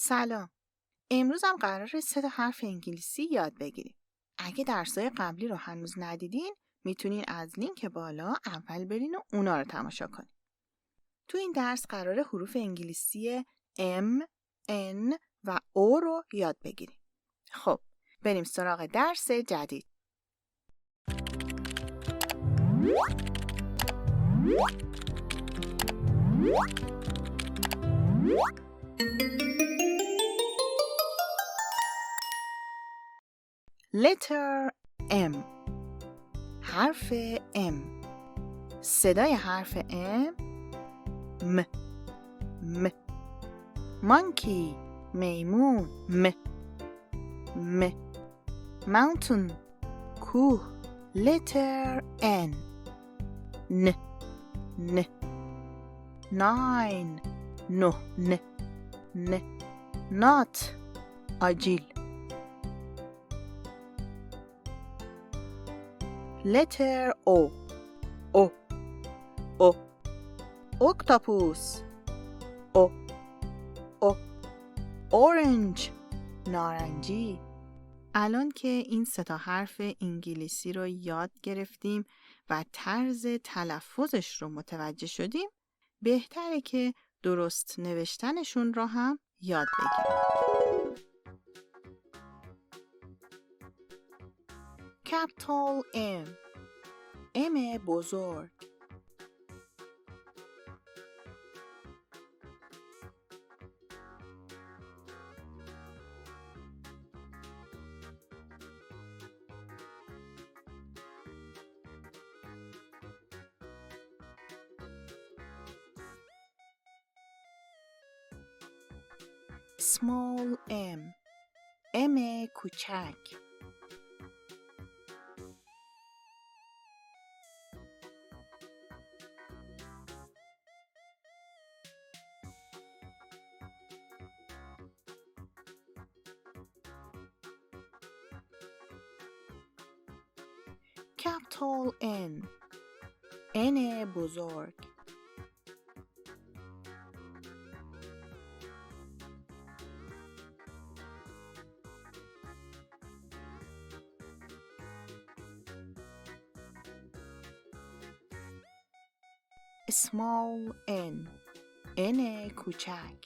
سلام. امروز هم قراره 3 حرف انگلیسی یاد بگیریم. اگه درسای قبلی رو هنوز ندیدین، میتونین از لینک بالا اول برین و اونا رو تماشا کنین. تو این درس قراره حروف انگلیسی M، N و O رو یاد بگیریم. خب، بریم سراغ درس جدید. letter M. حرف M. صدای حرف M م. monkey میمون م. mountain کوه. letter N. ن. nine نه. not آجیل. letter O. octopus. orange نارنجی. الان که این 3 حرف انگلیسی رو یاد گرفتیم و طرز تلفظش رو متوجه شدیم، بهتره که درست نوشتنشون رو هم یاد بگیریم. capital M. M بزرگ. small M. M کوچک. capital N. N بزرگ. small N. N کوچک.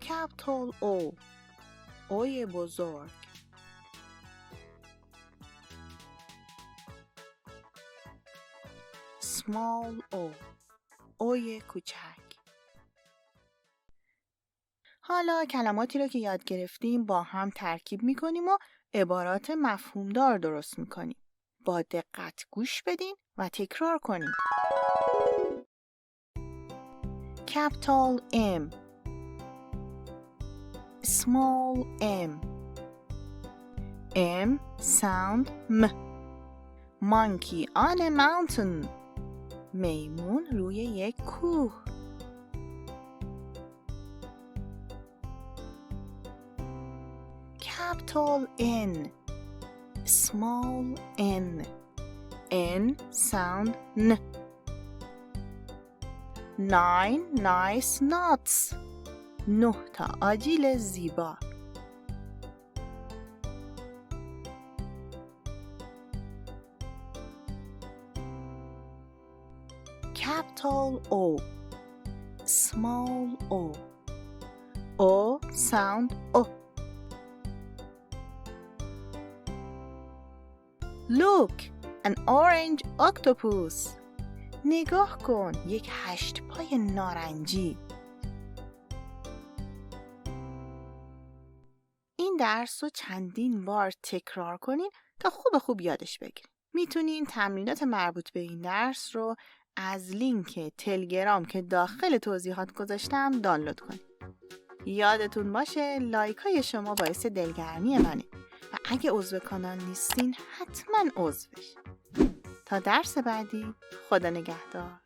capital O. O بزرگ. small O. O کوچک. حالا کلماتی رو که یاد گرفتیم با هم ترکیب می‌کنیم و عبارات مفهومدار درست می‌کنیم. با دقت گوش بدین و تکرار کنیم. capital M. small M. M sound M. monkey on a mountain. میمون روی یک کوه. capital N. small N. N sound N. 9 nice nuts. 9 آجیل زیبا. capital O. small O. O sound O. Look, an orange octopus. نگاه کن، یک 8 پای نارنجی. این درس رو چندین بار تکرار کنین تا خوب یادش بگیرین. میتونین تمرینات مربوط به این درس رو از لینک تلگرام که داخل توضیحات گذاشتم دانلود کنین. یادتون باشه لایکای شما باعث دلگرمی منه و اگه عضو کانال نیستین حتما عضو بشین. تا درس بعدی، خدا نگهدار.